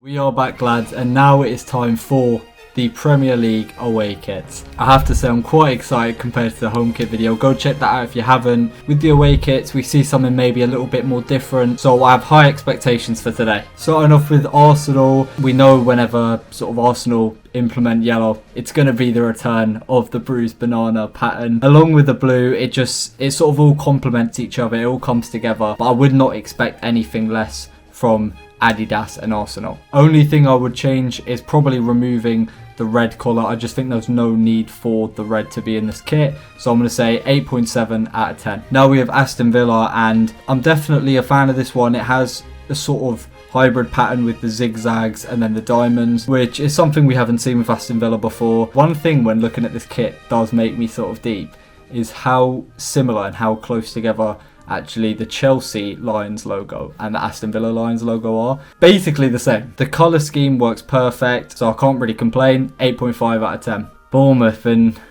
We are back, lads, and now it is time for the Premier League away kits. I have to say I'm quite excited compared to the home kit video. Go check that out if you haven't. With the away kits we see something maybe a little bit more different, so I have high expectations for today. Starting off with Arsenal, we know whenever sort of Arsenal implement yellow, it's going to be the return of the bruised banana pattern. Along with the blue, it sort of all complements each other, it all comes together, but I would not expect anything less from Adidas and Arsenal. Only thing I would change is probably removing the red collar. I just think there's no need for the red to be in this kit, so I'm going to say 8.7 out of 10. Now we have Aston Villa, and I'm definitely a fan of this one. It has a sort of hybrid pattern with the zigzags and then the diamonds, which is something we haven't seen with Aston Villa before. One thing when looking at this kit does make me sort of deep is how similar and how close together actually the Chelsea Lions logo and the Aston Villa Lions logo are. Basically the same. The colour scheme works perfect, so I can't really complain. 8.5 out of 10. Bournemouth, and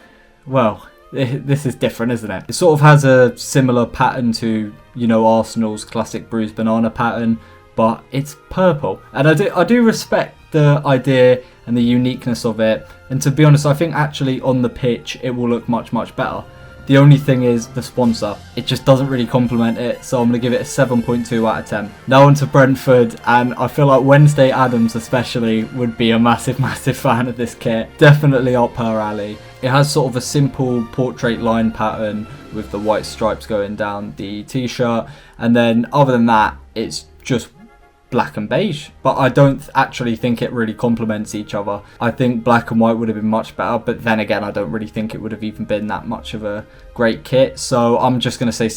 well, this is different, isn't it? It sort of has a similar pattern to, you know, Arsenal's classic bruised banana pattern, but it's purple. And I do respect the idea and the uniqueness of it, and to be honest, I think actually on the pitch it will look much better. The only thing is the sponsor. It just doesn't really complement it, so I'm going to give it a 7.2 out of 10. Now on to Brentford, and I feel like Wednesday Addams especially would be a massive fan of this kit. Definitely up her alley. It has sort of a simple portrait line pattern with the white stripes going down the t-shirt, and then other than that, it's just black and beige, but I don't actually think it really complements each other. I think black and white would have been much better, but then again I don't really think it would have even been that much of a great kit, so I'm just going to say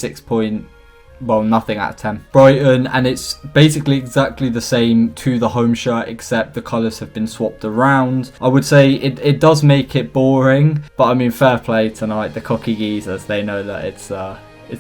nothing out of 10. Brighton, and it's basically exactly the same to the home shirt except the colours have been swapped around. I would say it does make it boring, but I mean, fair play tonight, the cocky geezers, they know that it's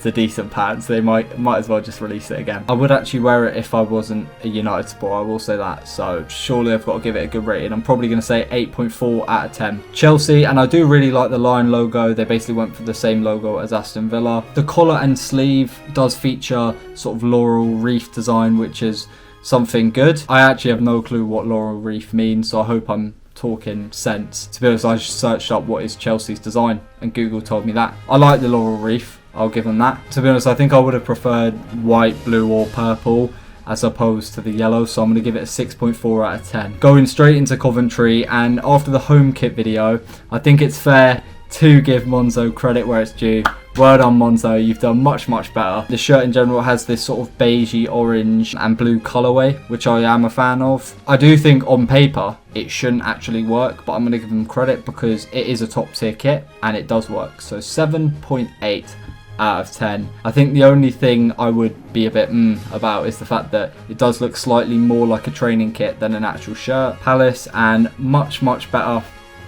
a decent pattern, so they might as well just release it again. I would actually wear it if I wasn't a United supporter, I will say that, so surely I've got to give it a good rating. I'm probably going to say 8.4 out of 10. Chelsea, and I do really like the lion logo. They basically went for the same logo as Aston Villa. The collar and sleeve does feature sort of laurel wreath design, which is something good. I actually have no clue what laurel wreath means, so I hope I'm talking sense. To be honest, I just searched up what is Chelsea's design and Google told me that. I like the laurel wreath, I'll give them that. To be honest, I think I would have preferred white, blue or purple as opposed to the yellow, so I'm going to give it a 6.4 out of 10. Going straight into Coventry, and after the home kit video, I think it's fair to give Monzo credit where it's due. Well done, Monzo, you've done much better. The shirt in general has this sort of beigey orange and blue colourway, which I am a fan of. I do think on paper it shouldn't actually work, but I'm going to give them credit because it is a top tier kit and it does work. So 7.8 out of 10. I think the only thing I would be a bit about is the fact that it does look slightly more like a training kit than an actual shirt. Palace, and much better.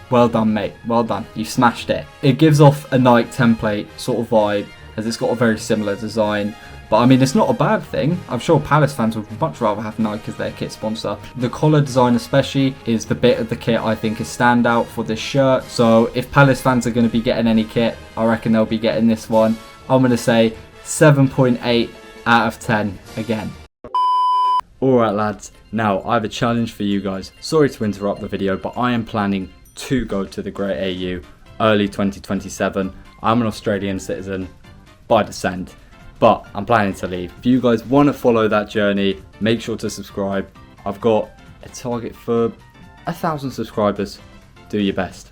Well done, mate. Well done. You smashed it. It gives off a Nike template sort of vibe, as it's got a very similar design. But I mean, it's not a bad thing. I'm sure Palace fans would much rather have Nike as their kit sponsor. The collar design especially is the bit of the kit I think is standout for this shirt. So if Palace fans are going to be getting any kit, I reckon they'll be getting this one. I'm going to say 7.8 out of 10 again. Alright lads, now I have a challenge for you guys. Sorry to interrupt the video, but I am planning to go to the Great AU early 2027. I'm an Australian citizen by descent, but I'm planning to leave. If you guys want to follow that journey, make sure to subscribe. I've got a target for 1,000 subscribers. Do your best.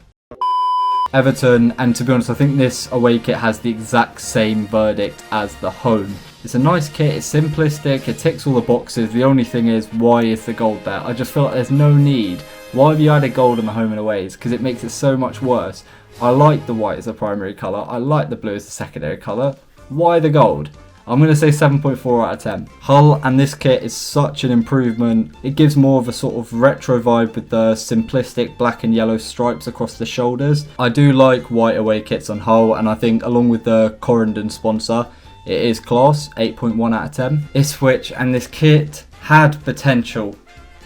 Everton, and to be honest, I think this away kit has the exact same verdict as the home. It's a nice kit, it's simplistic, it ticks all the boxes. The only thing is, why is the gold there? I just feel like there's no need. Why have you added gold on the home and aways? Because it makes it so much worse. I like the white as a primary colour, I like the blue as the secondary colour. Why the gold? I'm going to say 7.4 out of 10. Hull, and this kit is such an improvement. It gives more of a sort of retro vibe with the simplistic black and yellow stripes across the shoulders. I do like white away kits on Hull, and I think along with the Corendon sponsor, it is class. 8.1 out of 10. Ipswich, and this kit had potential.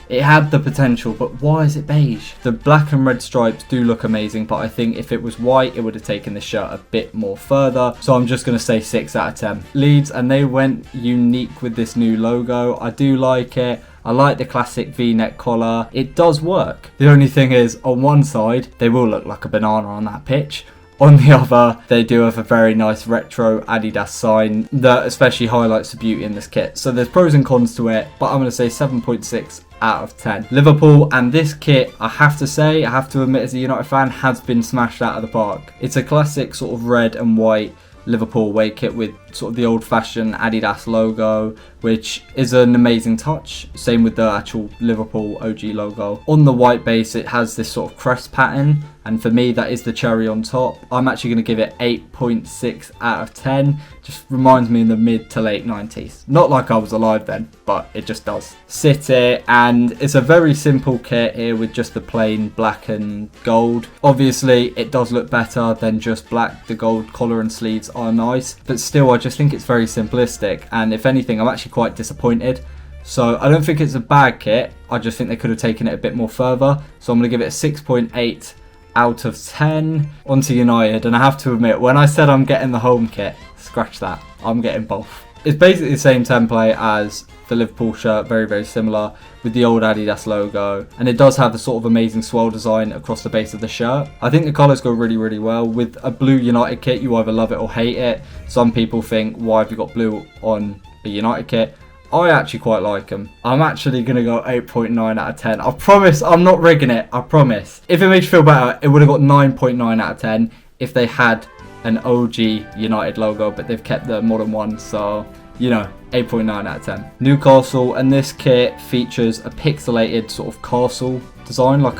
It had the potential, but why is it beige? The black and red stripes do look amazing, but I think if it was white, it would have taken the shirt a bit more further. So I'm just going to say 6 out of 10. Leeds, and they went unique with this new logo. I do like it. I like the classic V-neck collar. It does work. The only thing is, on one side, they will look like a banana on that pitch. On the other, they do have a very nice retro Adidas sign that especially highlights the beauty in this kit. So there's pros and cons to it, but I'm going to say 7.6 out of 10. Liverpool, and this kit, I have to admit as a United fan, has been smashed out of the park. It's a classic sort of red and white Liverpool away kit with sort of the old-fashioned Adidas logo, which is an amazing touch. Same with the actual Liverpool OG logo. On the white base, it has this sort of crest pattern, and for me, that is the cherry on top. I'm actually going to give it 8.6 out of 10. Just reminds me in the mid to late 90s. Not like I was alive then, but it just does. City, and it's a very simple kit here with just the plain black and gold. Obviously, it does look better than just black. The gold collar and sleeves are nice, but still, I just think it's very simplistic. And if anything, I'm actually quite disappointed. So I don't think it's a bad kit. I just think they could have taken it a bit more further. So I'm going to give it a 6.8 out of 10. Onto United, and I have to admit, when I said I'm getting the home kit, scratch that, I'm getting both. It's basically the same template as the Liverpool shirt, very, very similar, with the old Adidas logo, and it does have the sort of amazing swirl design across the base of the shirt. I think the colours go really, really well. With a blue United kit, you either love it or hate it. Some people think, why have you got blue on a United kit? I actually quite like them. I'm actually going to go 8.9 out of 10. I promise I'm not rigging it. I promise. If it makes you feel better, it would have got 9.9 out of 10 if they had an OG United logo, but they've kept the modern one. So, you know, 8.9 out of 10. Newcastle, and this kit features a pixelated sort of castle design, like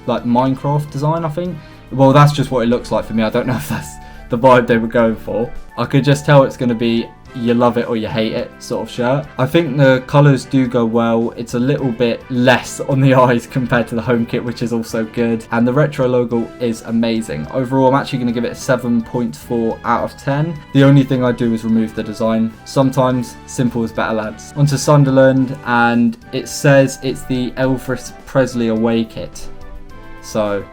Minecraft design, I think. Well, that's just what it looks like for me. I don't know if that's the vibe they were going for. I could just tell it's going to be you love it or you hate it sort of shirt. I think the colours do go well. It's a little bit less on the eyes compared to the home kit, which is also good. And the retro logo is amazing. Overall, I'm actually going to give it a 7.4 out of 10. The only thing I do is remove the design. Sometimes simple is better, lads. Onto Sunderland, and it says it's the Elvis Presley away kit. So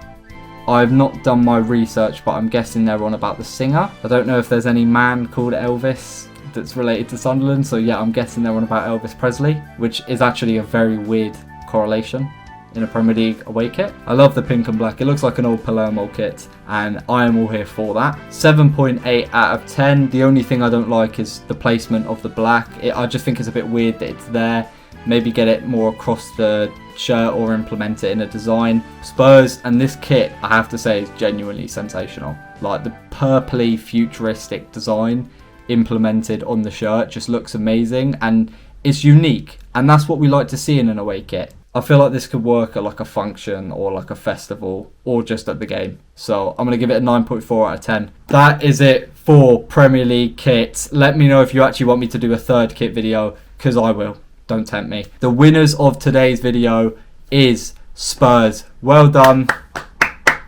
I've not done my research, but I'm guessing they're on about the singer. I don't know if there's any man called Elvis that's related to Sunderland, so yeah, I'm guessing they're on about Elvis Presley, which is actually a very weird correlation in a Premier League away kit. I love the pink and black. It looks like an old Palermo kit, and I am all here for that. 7.8 out of 10. The only thing I don't like is the placement of the black. I just think it's a bit weird that it's there. Maybe get it more across the shirt or implement it in a design. Spurs, and this kit, I have to say, is genuinely sensational. Like the purpley futuristic design implemented on the shirt just looks amazing, and it's unique, and that's what we like to see in an away kit. I feel like this could work at like a function or like a festival or just at the game. So I'm going to give it a 9.4 out of 10. That is it for Premier League kits. Let me know if you actually want me to do a third kit video, because I will. Don't tempt me. The winners of today's video is Spurs. Well done.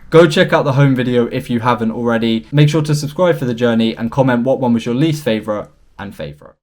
Go check out the home video if you haven't already. Make sure to subscribe for the journey and comment what one was your least favourite and favourite.